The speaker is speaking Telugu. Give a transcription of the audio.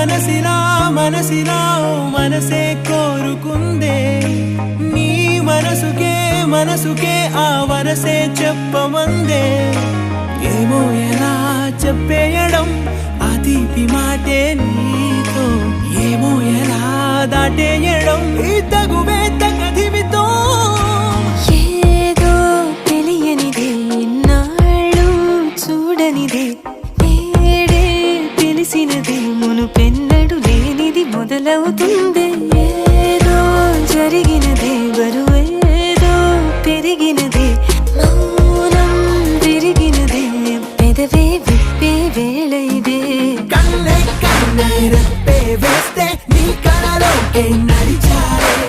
మనసిలా మనసిలా మనసే కోరుకుందే నీ మనసుకే ఆ వరసే చెప్పమందే ఏమో ఎలా చెప్పేయడం ఆ తీపి మాటే నీతో ఏమో ఎలా దాటేయడం ఈ తగువే తగదిమితో ఏదో తెలియనిదే నాళ్ళు చూడనిదే నేడే తెలిసినదే మునుపెన్నడు లేనిది మొదలవుతుంది ఏదో జరిగినదే బరువేదో పెరిగినదే మౌనం విరిగినదే పెదవే విప్పే వేళ ఇదే కన్నే రెప్పే వేస్తే నీ కలలోకే నడిచారే